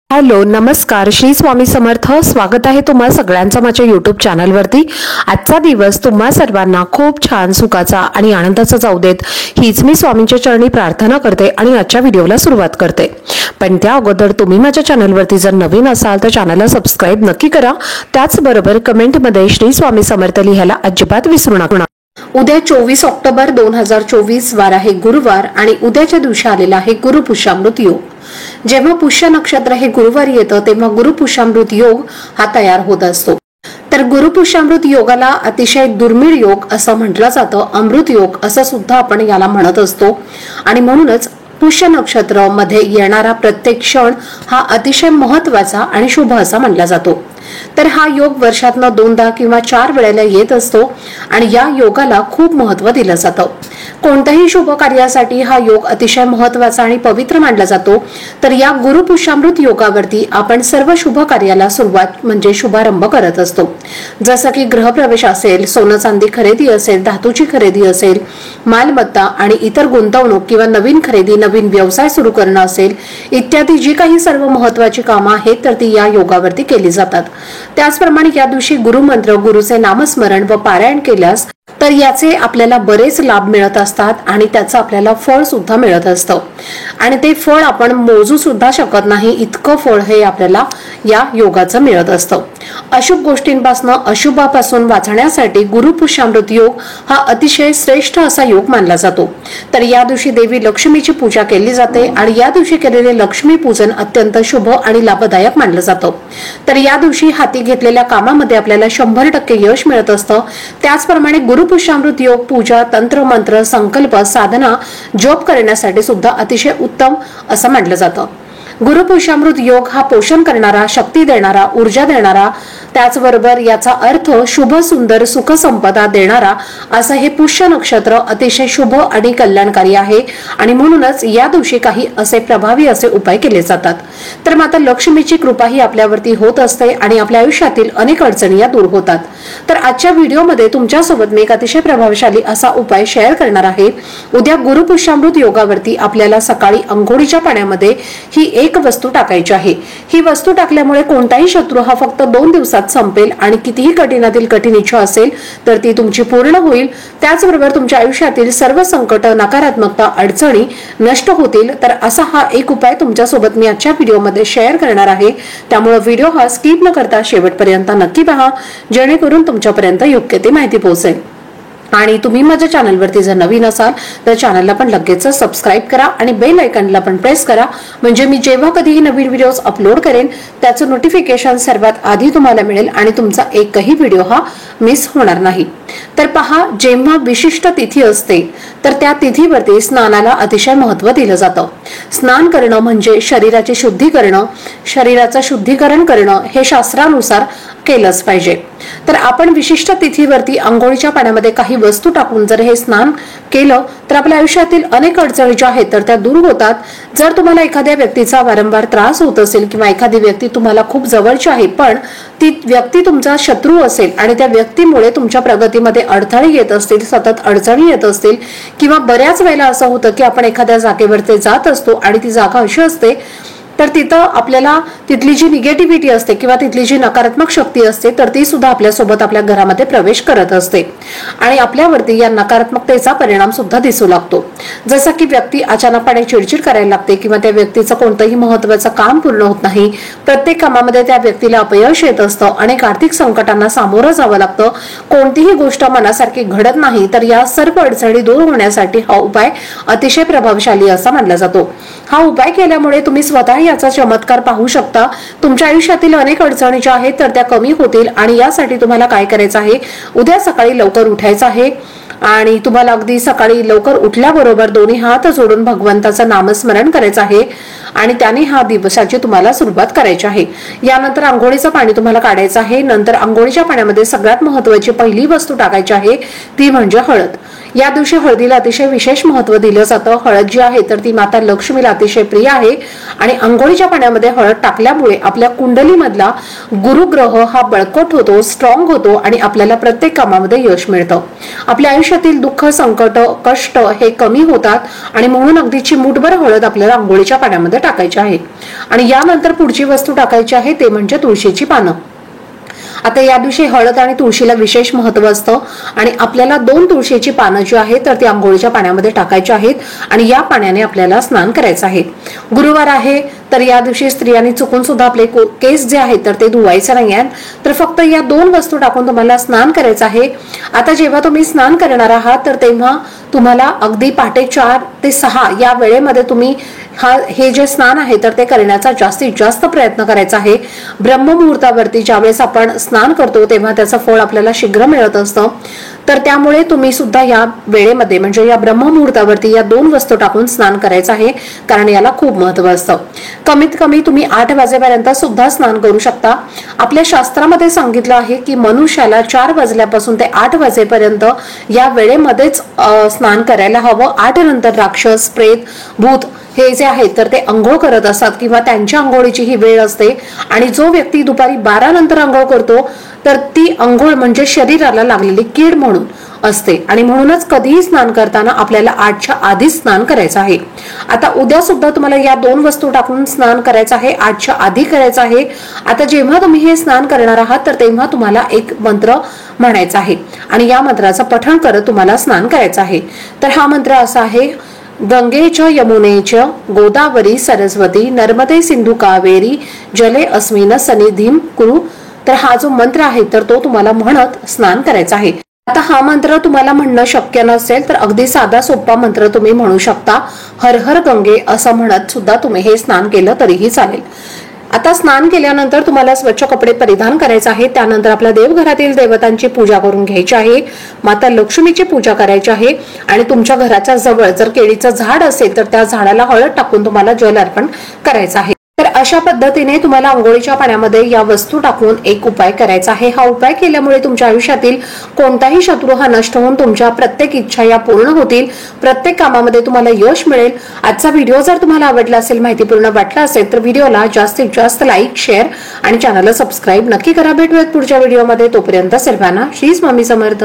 Hello नमस्कार श्री स्वामी समर्थ। स्वागत आहे तुम्हा सगळ्यांचं माझ्या YouTube चॅनलवरती। आजचा दिवस तुम्हा सर्वांना खूप छान सुखाचा आणि आनंदाचा जाऊ देत हीच मी स्वामींच्या चरणी प्रार्थना करते आणि आजच्या व्हिडिओला सुरुवात करते। पण त्या अगोदर तुम्ही माझ्या चॅनलवरती जर नवीन असाल तर चॅनलला सबस्क्राइब नक्की करा। त्याचबरोबर कमेंटमध्ये श्री स्वामी समर्थ लिहायला अजिबात विसरू नका। उद्या 24 ऑक्टोबर 2024 वार आहे गुरुवार आणि उद्याच्या दिवशी आलेला आहे गुरुपुष्यामृत योग। जेव्हा पुष्य नक्षत्र हे गुरुवारी येतं तेव्हा गुरुपुष्यामृत योग हा तयार होत असतो। तर गुरुपुष्यामृत योगाला अतिशय दुर्मिळ योग असं म्हटलं जातं, अमृत योग असं सुद्धा आपण याला म्हणत असतो। आणि म्हणूनच पुष्य नक्षत्र मध्ये येणारा प्रत्येक क्षण हा अतिशय महत्त्वाचा आणि शुभ असा मानला जातो। तर हा योग वर्षातनं 2दा किंवा 4 वेळेला येत असतो आणि या योगाला खूप महत्त्व दिलं जातं। कोणत्याही शुभ कार्यासाठी हा योग अतिशय महत्त्वाचा आणि पवित्र मानला जातो। तर या गुरुपुष्यामृत योगावरती आपण सर्व शुभ कार्याला सुरुवात म्हणजे शुभारंभ करत असतो। जसं की गृहप्रवेश असेल, सोनं चांदी खरेदी असेल, धातूची खरेदी असेल, मालमत्ता आणि इतर गुंतवणूक किंवा नवीन खरेदी, नवीन व्यवसाय सुरू करणं असेल, इत्यादी जी काही सर्व महत्त्वाची कामं आहेत तर ती या योगावरती केली जातात। त्याचप्रमाणे या दिवशी गुरुमंत्र, गुरुचे नामस्मरण व पारायण केल्यास तर याचे आपल्याला बरेच लाभ मिळत असतात आणि त्याचं आपल्याला फळ सुद्धा मिळत असतं आणि ते फळ आपण मोजू सुद्धा शकत नाही, इतकं फळ हे आपल्याला या योगाचं मिळत असतं। अशुभ गोष्टींपासून अशुभापासून वाचण्यासाठी गुरुपुष्यामृत योग हा अतिशय श्रेष्ठ असा योग मानला जातो। तर या दिवशी देवी लक्ष्मीची पूजा केली जाते आणि या दिवशी केलेले लक्ष्मी पूजन अत्यंत शुभ आणि लाभदायक मानलं जातं। तर या दिवशी हाती घेतलेल्या कामामध्ये आपल्याला 100% यश मिळत असतं। त्याचप्रमाणे गुरुपुष्यामृत योग पूजा, तंत्र, मंत्र, संकल्प, साधना, जप करण्यासाठी सुद्धा अतिशय उत्तम असं मानलं जातं। गुरुपुष्यामृत योग हा पोषण करणारा, शक्ती देणारा, ऊर्जा देणारा, त्याचबरोबर याचा अर्थ शुभ, सुंदर, सुख, संपदा देणारा असं हे पुष्य नक्षत्र अतिशय शुभ आणि कल्याणकारी आहे आणि म्हणूनच या दिवशी काही असे प्रभावी असे उपाय केले जातात। तर माता लक्ष्मीची कृपा ही आपल्यावरती होत असते आणि आपल्या आयुष्यातील अनेक अडचणी या दूर होतात। तर आजच्या व्हिडिओमध्ये तुमच्यासोबत मी एक अतिशय प्रभावशाली असा उपाय शेअर करणार आहे। उद्या गुरुपुष्यामृत योगावरती आपल्याला सकाळी अंघोळीच्या पाण्यामध्ये ही एक वस्तू टाकायची आहे। ही वस्तू टाकल्यामुळे कोणताही शत्रू हा फक्त 2 दिवसात संपेल आणि कितीही कठीणातील कठीण इच्छा असेल तर ती तुमची पूर्ण होईल। त्याचबरोबर तुमच्या आयुष्यातील सर्व संकट, नकारात्मकता, अडचणी नष्ट होतील। तर असा हा एक उपाय तुमच्यासोबत मी आजच्या व्हिडिओमध्ये शेअर करणार आहे। त्यामुळे व्हिडिओ हा स्किप न करता शेवटपर्यंत नक्की पहा, जेणेकरून तुमच्यापर्यंत योग्य ती माहिती पोहोचेल। आणि तुम्ही माझ्या चॅनलवरती जर नवीन असाल तर चॅनलला पण लगेच सबस्क्राइब करा आणि बेल आयकॉनला पण प्रेस करा, म्हणजे मी जेव्हा कधीही नवीन व्हिडिओज अपलोड करेन त्याचं नोटिफिकेशन सर्वात आधी तुम्हाला मिळेल आणि तुमचा एकही व्हिडिओ हा मिस होणार नाही। तर पहा, जेव्हा विशिष्ट तिथी असते तर त्या तिथीवरती स्नानाला अतिशय महत्त्व दिलं जातं। स्नान करणं म्हणजे शरीराची शुद्धी करणं, शरीराचं शुद्धीकरण करणं हे शास्त्रानुसार केलंच पाहिजे। तर आपण विशिष्ट तिथीवरती अंघोळीच्या पाण्यामध्ये काही वस्तू टाकून जर हे स्नान केलं तर आपल्या आयुष्यातील अनेक अडचणी ज्या आहेत तर त्या दूर होतात। जर तुम्हाला एखाद्या व्यक्तीचा वारंवार त्रास होत असेल किंवा एखादी व्यक्ती तुम्हाला खूप जवळची आहे पण ती व्यक्ती तुमचा शत्रू असेल आणि त्या व्यक्तीमुळे तुमच्या प्रगतीमध्ये अडथळे येत असतील, सतत अडचणी येत असतील किंवा बऱ्याच वेळेला असं होतं की आपण एखाद्या जागेवरती जात असतो आणि ती जागा अशी असते तर तिथं आपल्याला तिथली जी निगेटिव्हिटी असते किंवा तिथली जी नकारात्मक शक्ती असते तर ती सुद्धा आपल्यासोबत आपल्या घरामध्ये प्रवेश करत असते आणि आपल्यावरती या नकारात्मकतेचा परिणाम सुद्धा दिसू लागतो। जसं की व्यक्ती अचानकपणे चिडचिड करायला लागते किंवा त्या व्यक्तीचं कोणतंही महत्त्वाचं काम पूर्ण होत नाही, प्रत्येक कामामध्ये त्या व्यक्तीला अपयश येत असतं, अनेक आर्थिक संकटांना सामोरं जावं लागतं, कोणतीही गोष्ट मनासारखी घडत नाही। तर या सर्व अडचणी दूर होण्यासाठी हा उपाय अतिशय प्रभावशाली असा मानला जातो। हा उपाय केल्यामुळे तुम्ही स्वतः याचा चमत्कार पाहू शकता। तुमच्या आयुष्यातील अनेक अडचणी ज्या आहेत तर त्या कमी होतील आणि यासाठी तुम्हाला काय करायचं आहे, उद्या सकाळी लवकर उठायचं आहे आणि तुम्हाला अगदी सकाळी लवकर उठल्याबरोबर दोन्ही हात जोडून भगवंताचं नामस्मरण करायचं आहे आणि त्याने हा दिवसाची तुम्हाला सुरुवात करायची आहे। यानंतर अंघोळीचं पाणी तुम्हाला काढायचं आहे। नंतर अंघोळीच्या पाण्यामध्ये सगळ्यात महत्त्वाची पहिली वस्तू टाकायची आहे ती म्हणजे हळद। या दिवशी हळदीला अतिशय विशेष महत्त्व दिलं जातं। हळद जी आहे तर ती माता लक्ष्मीला अतिशय प्रिय आहे आणि अंघोळीच्या पाण्यामध्ये हळद टाकल्यामुळे आपल्या कुंडलीमधला गुरुग्रह हा बळकट होतो, स्ट्रॉंग होतो आणि आपल्याला प्रत्येक कामामध्ये यश मिळतं। आपल्या आयुष्यातील दुःख, संकट, कष्ट हे कमी होतात आणि म्हणून अगदी चिमूटभर हळद आपल्याला अंघोळीच्या पाण्यामध्ये टाकायची आहे। आणि यानंतर पुढची वस्तू टाकायची आहे ते म्हणजे तुळशीची पानं। आता या दिवशी हळद आणि तुळशीला विशेष महत्त्व असतं आणि आपल्याला 2 तुळशीची पानं जी आहेत तर ती अंघोळीच्या पाण्यामध्ये टाकायची आहेत आणि या पाण्याने आपल्याला स्नान करायचं आहे। गुरुवार आहे तर या दिवशी स्त्रियांनी चुकून सुद्धा आपले केस जे आहेत तर ते धुवायचे नाही आहेत, तर फक्त या 2 वस्तू टाकून तुम्हाला स्नान करायचं आहे। आता जेव्हा तुम्ही स्नान करणार आहात तर तेव्हा तुम्हाला अगदी पहाटे 4 ते 6 या वेळेमध्ये तुम्ही हे जे स्नान आहे तर ते करण्याचा जास्तीत जास्त प्रयत्न करायचा आहे। ब्रह्ममुहूर्तावरती ज्यावेळेस आपण स्नान करतो तेव्हा त्याचं फळ आपल्याला शीघ्र मिळत असतं, तर त्यामुळे तुम्ही सुद्धा या वेळेमध्ये म्हणजे या ब्रह्ममुहूर्तावरती या 2 वस्तू टाकून स्नान करायचं आहे, कारण याला खूप महत्त्व असतं। कमीत कमी तुम्ही 8 वाजेपर्यंत सुद्धा स्नान करू शकता। आपल्या शास्त्रामध्ये सांगितलं आहे की मनुष्याला 4 वाजल्यापासून ते 8 वाजेपर्यंत या वेळेमध्येच स्नान करायला हवं। 8 नंतर राक्षस, प्रेत, भूत हे जे आहेत तर ते अंघोळ करत असतात किंवा त्यांच्या अंघोळीची ही वेळ असते आणि जो व्यक्ती दुपारी 12 नंतर अंघोळ करतो तर ती अंघोळ म्हणजे शरीराला लागलेली कीड म्हणून असते आणि म्हणूनच कधीही स्नान करताना आपल्याला 8च्या आधी स्नान करायचं आहे। आता उद्या सुद्धा तुम्हाला या 2 वस्तू टाकून स्नान करायचं आहे, 8च्या आधी करायचं आहे। आता जेव्हा तुम्ही हे स्नान करणार आहात तर तेव्हा तुम्हाला एक मंत्र म्हणायचा आहे आणि या मंत्राचं पठण करत तुम्हाला स्नान करायचं आहे। तर हा मंत्र असा आहे, गंगे च यमुने च गोदावरी सरस्वती नर्मदे सिंधू कावेरी जले अस्मिन सन्निधिम कुरु। तर हा जो मंत्र आहे तर तो तुम्हाला म्हणत स्नान करायचा आहे। आता हा मंत्र तुम्हाला म्हणणं शक्य नसेल तर अगदी साधा सोपा मंत्र तुम्ही म्हणू शकता, हर हर गंगे असं म्हणत सुद्धा तुम्ही हे स्नान केलं तरीही चालेल। आता स्नान केल्यानंतर तुम्हाला स्वच्छ कपडे परिधान करायचे आहे, त्यानंतर आपल्या देवघरातील देवतांची पूजा करून घ्यायची आहे, माता लक्ष्मीची पूजा करायची आहे आणि तुमच्या घराच्या जवळ जर केळीचं झाड असेल तर त्या झाडाला हळद टाकून तुम्हाला जल अर्पण करायचं आहे। तर अशा पद्धतीने तुम्हाला अंघोळीच्या पाण्यामध्ये या वस्तू टाकून एक उपाय करायचा आहे। हा उपाय केल्यामुळे तुमच्या आयुष्यातील कोणताही शत्रू हा नष्ट होऊन तुमच्या प्रत्येक इच्छा या पूर्ण होतील, प्रत्येक कामामध्ये तुम्हाला यश मिळेल। आजचा व्हिडिओ जर तुम्हाला आवडला असेल, माहितीपूर्ण वाटला असेल तर व्हिडिओला जास्तीत जास्त लाईक, शेअर आणि चॅनलला सबस्क्राईब नक्की करा। भेटूयात पुढच्या व्हिडिओमध्ये, तोपर्यंत सर्वांना श्री स्वामी समर्थ।